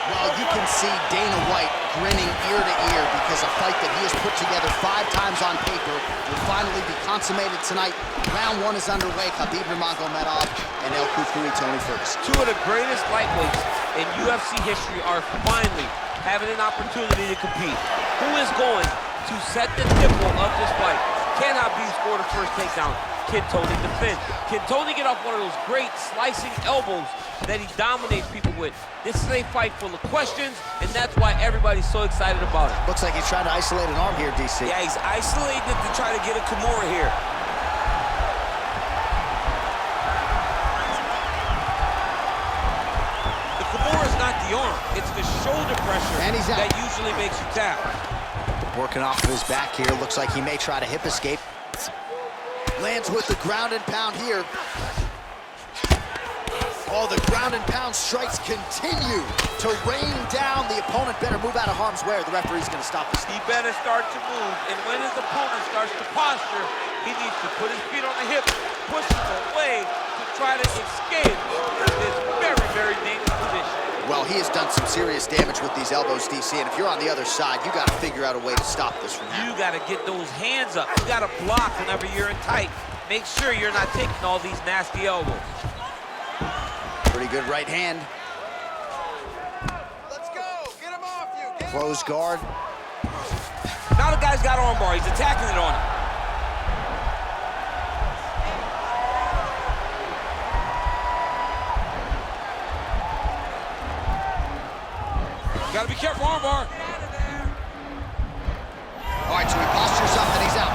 Well, you can see Dana White grinning ear to ear because a fight that he has put together 5 times on paper will finally be consummated tonight. Round 1 is underway. Khabib Nurmagomedov and El Kufuri Tony Ferguson. 2 of the greatest lightweights in UFC history are finally having an opportunity to compete. Who is going to set the tempo of this fight? Can Khabib score the first takedown? Can Tony defend? Can Tony get off one of those great slicing elbows that he dominates people with? This is a fight full of questions, and that's why everybody's so excited about it. Looks like he's trying to isolate an arm here, DC. Yeah, he's isolating it to try to get a Kimura here. The Kimura is not the arm. It's the shoulder pressure and he's out. That usually makes you tap. Working off of his back here. Looks like he may try to hip escape. Lands with the ground and pound here. Oh, the ground and pound strikes continue to rain down. The opponent better move out of harm's way or the referee's going to stop this. He better start to move, and when his opponent starts to posture, he needs to put his feet on the hips, push him away to try to escape this very, very dangerous position. Well, he has done some serious damage with these elbows, DC, and if you're on the other side, you got to figure out a way to stop this from happening. You got to get those hands up. You got to block whenever you're in tight. Make sure you're not taking all these nasty elbows. Pretty good right hand. Let's go. Get him off you. Close guard. Now the guy's got armbar. He's attacking it on him. Gotta be careful, armbar. All right, so he postures up and he's out.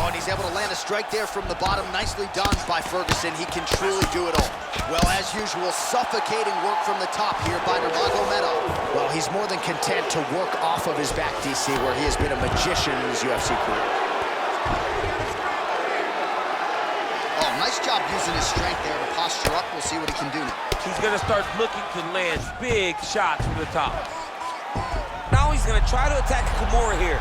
Oh, and he's able to land a strike there from the bottom. Nicely done by Ferguson. He can truly do it all. Well, as usual, suffocating work from the top here by Nurmagomedov. Well, he's more than content to work off of his back, DC, where he has been a magician in his UFC career. Oh, nice job using his strength there to posture up. We'll see what he can do now. He's gonna start looking to land big shots from the top. Now he's gonna try to attack Kimura here.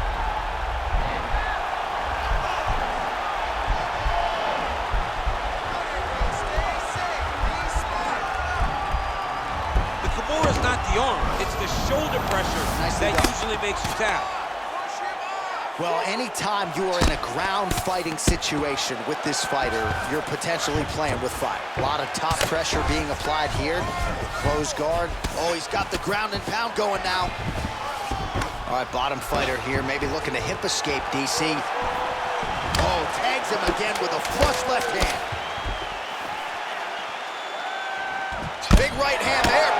The Kimura is not the arm, it's the shoulder pressure that usually makes you tap. Well, anytime you are in a ground fighting situation with this fighter, you're potentially playing with fire. A lot of top pressure being applied here. Close guard. Oh, he's got the ground and pound going now. All right, bottom fighter here, maybe looking to hip escape, DC. Oh, tags him again with a flush left hand. Big right hand there.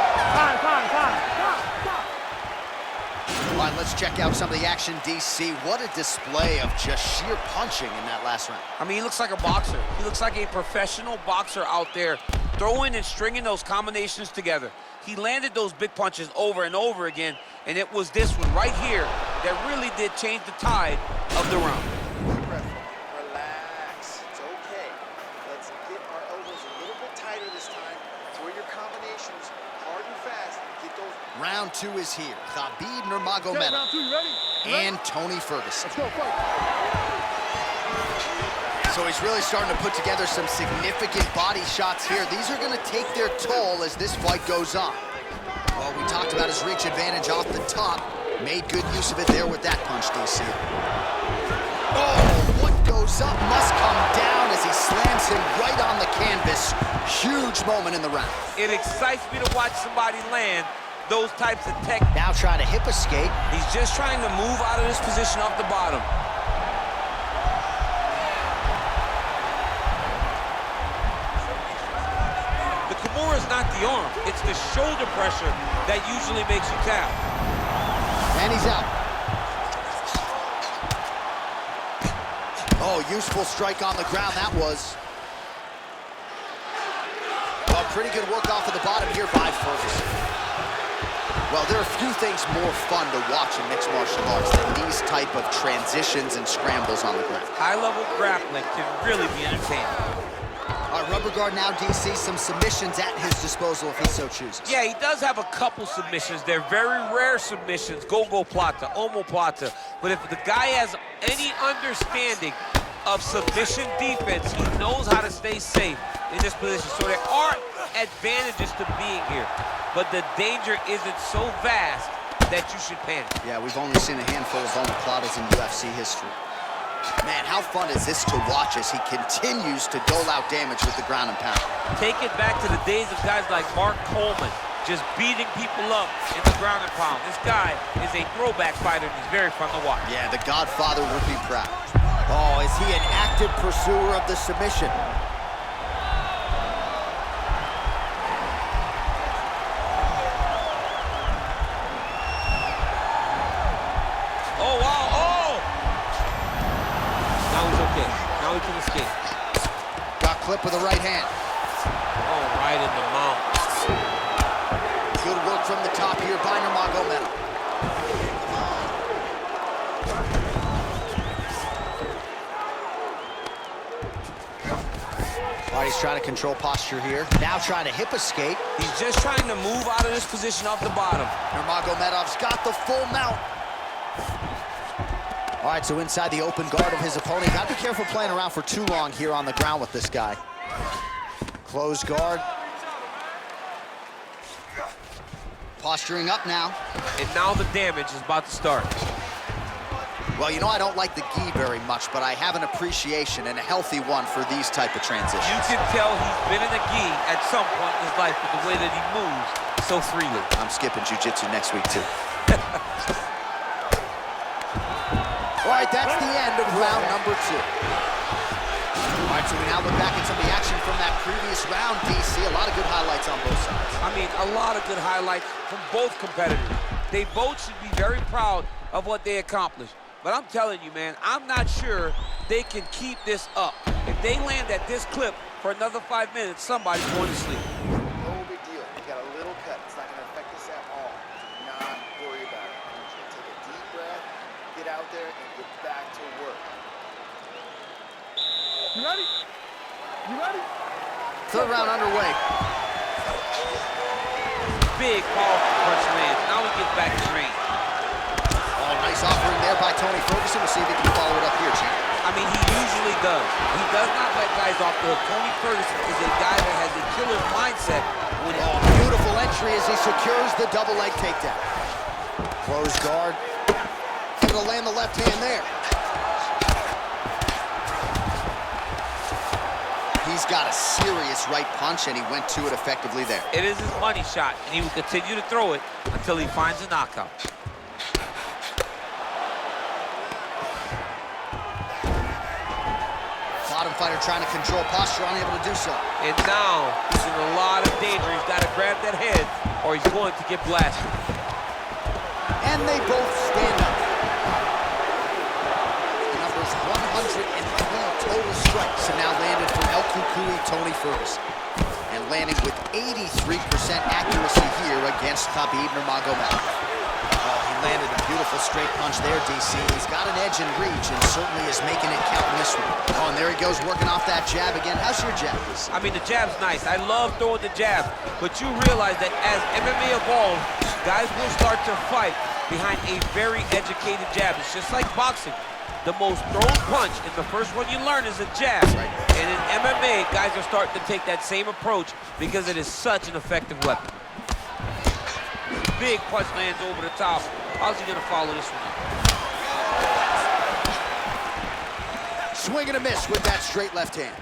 All right, let's check out some of the action, DC. What a display of just sheer punching in that last round. I mean, he looks like a boxer. He looks like a professional boxer out there, throwing and stringing those combinations together. He landed those big punches over and over again, and it was this one right here that really did change the tide of the round. Relax. It's okay. Let's get our elbows a little bit tighter this time. Throw your combinations hard and fast. Get those. Round 2 is here. Khabib Nurmagomedov and Tony Ferguson. Let's go, fight. So he's really starting to put together some significant body shots here. These are going to take their toll as this fight goes on. Well, we talked about his reach advantage off the top. Made good use of it there with that punch, DC. Oh, what goes up must come down as he slams him right on the canvas. Huge moment in the round. It excites me to watch somebody land those types of tech. Now trying to hip escape. He's just trying to move out of this position off the bottom. The Kimura is not the arm, it's the shoulder pressure that usually makes you tap. And he's out. Oh, useful strike on the ground, that was. Well, pretty good work off of the bottom here by Ferguson. Well, there are few things more fun to watch in mixed martial arts than these type of transitions and scrambles on the ground. High-level grappling can really be entertaining. All right, rubber guard now, DC. Some submissions at his disposal if he so chooses. Yeah, he does have a couple submissions. They're very rare submissions, go-go plata, omoplata. But if the guy has any understanding of submission defense, he knows how to stay safe in this position. So there are advantages to being here, but the danger isn't so vast that you should panic. Yeah, we've only seen a handful of omoplatas in UFC history. Man, how fun is this to watch as he continues to dole out damage with the ground and pound. Take it back to the days of guys like Mark Coleman, just beating people up in the ground and pound. This guy is a throwback fighter, and he's very fun to watch. Yeah, the Godfather would be proud. Oh, is he an active pursuer of the submission? Oh, wow, oh! Now he's okay. Now he can escape. Got clipped with the right hand. Oh, right in the mouth. Good work from the top here by Nurmagomedov. All right, he's trying to control posture here. Now trying to hip escape. He's just trying to move out of this position off the bottom. Nurmagomedov's got the full mount. All right, so inside the open guard of his opponent. Got to be careful playing around for too long here on the ground with this guy. Closed guard. Posturing up now. And now the damage is about to start. Well, you know, I don't like the gi very much, but I have an appreciation and a healthy one for these type of transitions. You can tell he's been in the gi at some point in his life with the way that he moves so freely. I'm skipping jiu-jitsu next week, too. All right, that's the end of round number 2. All right, so we now look back at some of the action from that previous round, DC. A lot of good highlights on both sides. I mean, a lot of good highlights from both competitors. They both should be very proud of what they accomplished. But I'm telling you, man, I'm not sure they can keep this up. If they land at this clip for another 5 minutes, somebody's going to sleep. No big deal. You got a little cut. It's not going to affect us at all. Do not worry about it. I want you to take a deep breath, get out there, and get back to work. You ready? You ready? Third round underway. Big, powerful punch lands. Now he gets back to range. Oh, nice offering there by Tony Ferguson. We'll see if he can follow it up here, champ. I mean, he usually does. He does not let guys off the hook. Tony Ferguson is a guy that has a killer's mindset. When Oh, beautiful entry as he secures the double leg takedown. Closed guard. Able to land the left hand there. He's got a serious right punch, and he went to it effectively there. it is his money shot, and he will continue to throw it until he finds a knockout. Bottom fighter trying to control posture, unable to do so. And now he's in a lot of danger. He's got to grab that head, or he's going to get blasted. And they both stand up. The number's 103 total strikes have now landed from El Cucuy, Tony Ferguson. And landing with 83% accuracy here against Khabib Nurmagomedov. Oh, he landed a beautiful straight punch there, DC. He's got an edge in reach and certainly is making it count in this one. Oh, and there he goes working off that jab again. How's your jab, DC? I mean, the jab's nice. I love throwing the jab, but you realize that as MMA evolves, guys will start to fight behind a very educated jab. It's just like boxing. The most thrown punch and the first one you learn is a jab. Right. And in MMA, guys are starting to take that same approach because it is such an effective weapon. Big punch lands over the top. How's he gonna follow this one up? Swing and a miss with that straight left hand.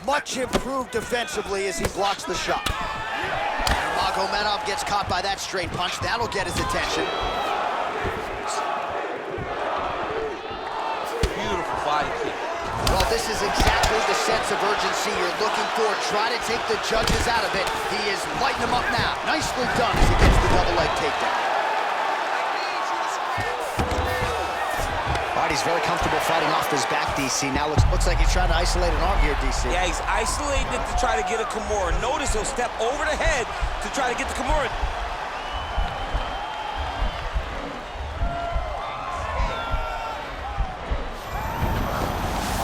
Much improved defensively as he blocks the shot. Nurmagomedov gets caught by that straight punch. That'll get his attention. Beautiful body kick. Well, this is exactly the sense of urgency you're looking for. Try to take the judges out of it. He is lighting them up now. Nicely done as he gets the double leg takedown. All right, he's very comfortable fighting off his back, DC. Now looks like he's trying to isolate an arm here, DC. Yeah, he's isolating it to try to get a Kimura. Notice he'll step over the head to try to get the Kimura.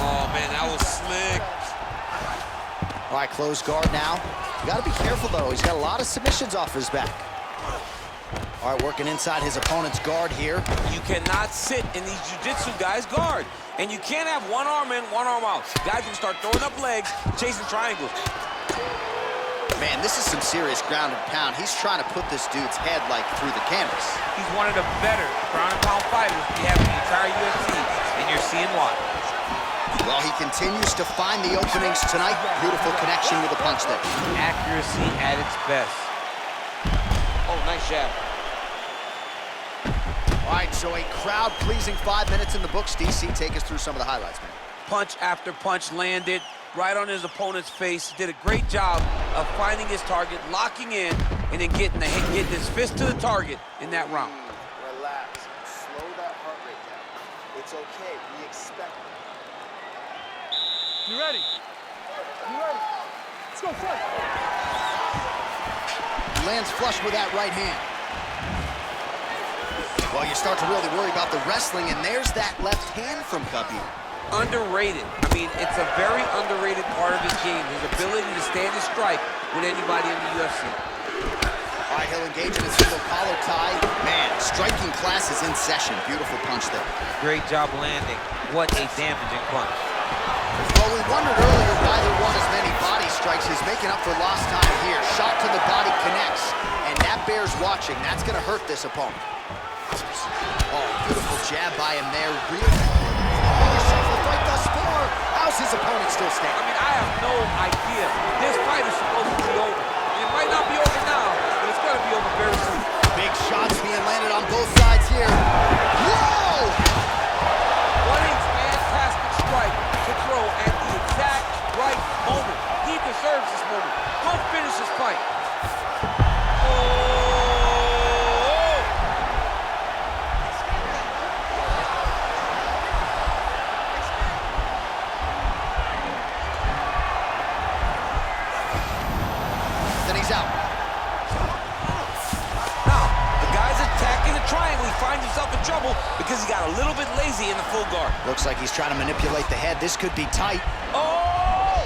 Oh, man, that was slick. All right, closed guard now. You got to be careful, though. He's got a lot of submissions off his back. All right, working inside his opponent's guard here. You cannot sit in these jiu-jitsu guys' guard. And you can't have one arm in, one arm out. Guys will start throwing up legs, chasing triangles. Man, this is some serious ground and pound. He's trying to put this dude's head, like, through the canvas. He's one of the better ground and pound fighters we have in the entire UFC, and you're seeing why. Well, he continues to find the openings tonight. Beautiful connection with a punch there. Accuracy at its best. Oh, nice jab. All right, so a crowd-pleasing 5 minutes in the books. DC, take us through some of the highlights, man. Punch after punch landed right on his opponent's face. Did a great job of finding his target, locking in, and then getting his fist to the target in that round. Relax. Slow that heart rate down. It's okay. We expect it. You ready? You ready? Let's go fight. Lands flush with that right hand. Well, you start to really worry about the wrestling, and there's that left hand from Khabib. Underrated. I mean, it's a very underrated part of his game, his ability to stand and strike with anybody in the UFC. All right, he'll engage in a single collar tie. Man, striking class is in session. Beautiful punch there. Great job landing. What a damaging punch. Well, we wondered earlier why there weren't as many body strikes. He's making up for lost time here. Shot to the body connects, and that bears watching. That's going to hurt this opponent. Oh, beautiful jab by him there. Really the fight thus far. How's his opponent still standing? I mean, I have no idea. This fight is supposed to be over. It might not be over now, but it's going to be over very soon. Big shots being landed on both sides here. Whoa! What a fantastic strike to throw at the exact right moment. He deserves this moment. Go finish this fight. He's out. Now, the guy's attacking the triangle. He finds himself in trouble because he got a little bit lazy in the full guard. Looks like he's trying to manipulate the head. This could be tight. Oh!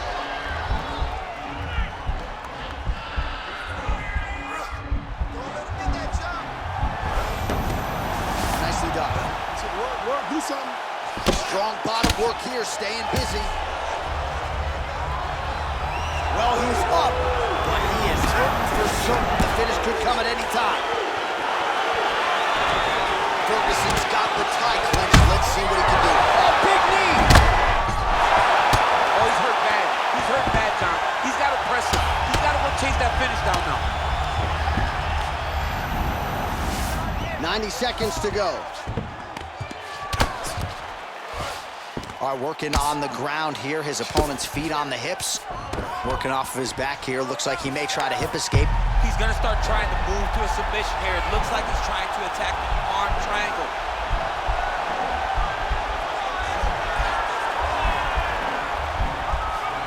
Nicely done. Work, do something. Strong bottom work here, staying busy. Well, he's up, but he is hurting for certain. The finish could come at any time. Ferguson's got the tie clenched. Let's see what he can do. Oh, big knee! Oh, he's hurt bad. He's hurt bad, John. He's got to press him. He's got to go chase that finish down now. 90 seconds to go. All right, working on the ground here. His opponent's feet on the hips. Working off of his back here. Looks like he may try to hip escape. He's going to start trying to move to a submission here. It looks like he's trying to attack the arm triangle.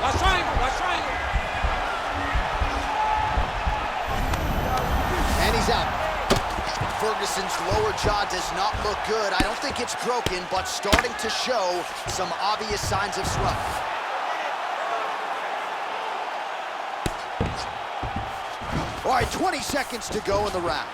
Watch triangle, watch triangle. And he's out. Ferguson's lower jaw does not look good. I don't think it's broken, but starting to show some obvious signs of swelling. All right, 20 seconds to go in the round.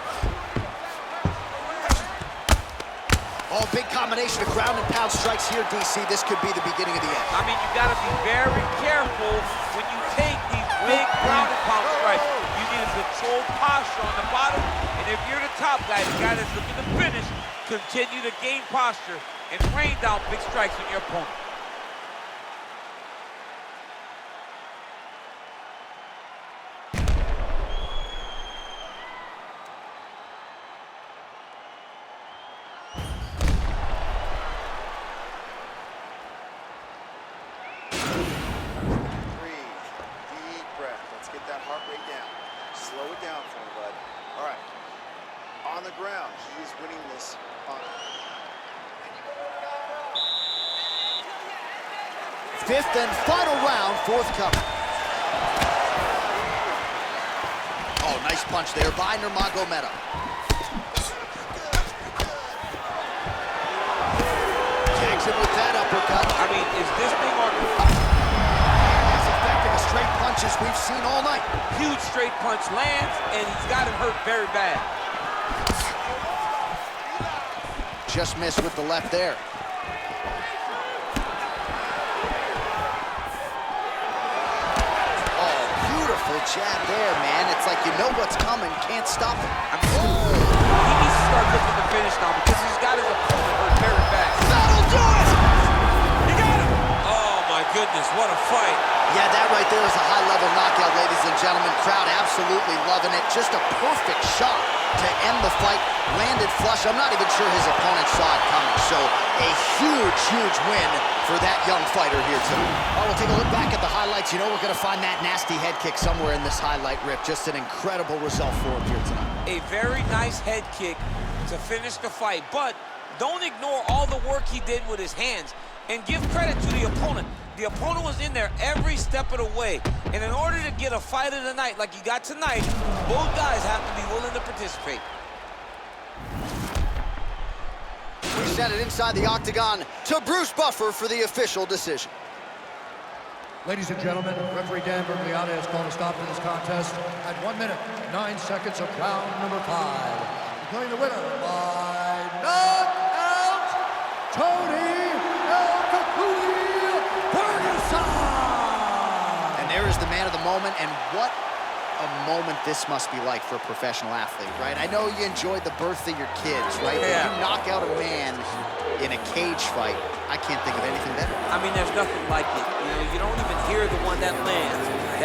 Oh, big combination of ground and pound strikes here, DC. This could be the beginning of the end. I mean, you got to be very careful when you take these big ground and pound strikes. You need a controlled posture on the bottom, and if you're the top guy, the guy that's looking to finish, continue to gain posture and rain down big strikes on your opponent. That heart rate down. Slow it down for me, bud. All right. On the ground, he is winning this on. Fifth and final round, forthcoming. Oh, nice punch there by Nurmagomedov. Tags him with that uppercut. I mean, is this thing on? Straight punches we've seen all night. Huge straight punch lands, and he's got him hurt very bad. Just missed with the left there. Oh, beautiful. Beautiful jab there, man. It's like you know what's coming, can't stop it. He needs to start looking to finish now because he's got his opponent hurt very bad. That'll do it! He got him! Oh, my goodness, what a fight. Yeah, that right there is a high-level knockout, ladies and gentlemen. Crowd absolutely loving it. Just a perfect shot to end the fight. Landed flush. I'm not even sure his opponent saw it coming. So a huge, huge win for that young fighter here tonight. Oh, we'll take a look back at the highlights. You know we're going to find that nasty head kick somewhere in this highlight rip. Just an incredible result for him here tonight. A very nice head kick to finish the fight, but don't ignore all the work he did with his hands and give credit to the opponent. The opponent was in there every step of the way, and in order to get a fight of the night like you got tonight, both guys have to be willing to participate. We send it inside the octagon to Bruce Buffer for the official decision. Ladies and gentlemen, referee Dan Bergliata has called a stop to this contest at 1 minute, 9 seconds of round number 5. Declaring the winner by knockout, Toни Ferguson! And there is the man of the moment, and what a moment this must be like for a professional athlete, right? I know you enjoyed the birth of your kids, right? Yeah. But you knock out a man in a cage fight, I can't think of anything better. I mean, there's nothing like it. You know, you don't even hear the one that lands.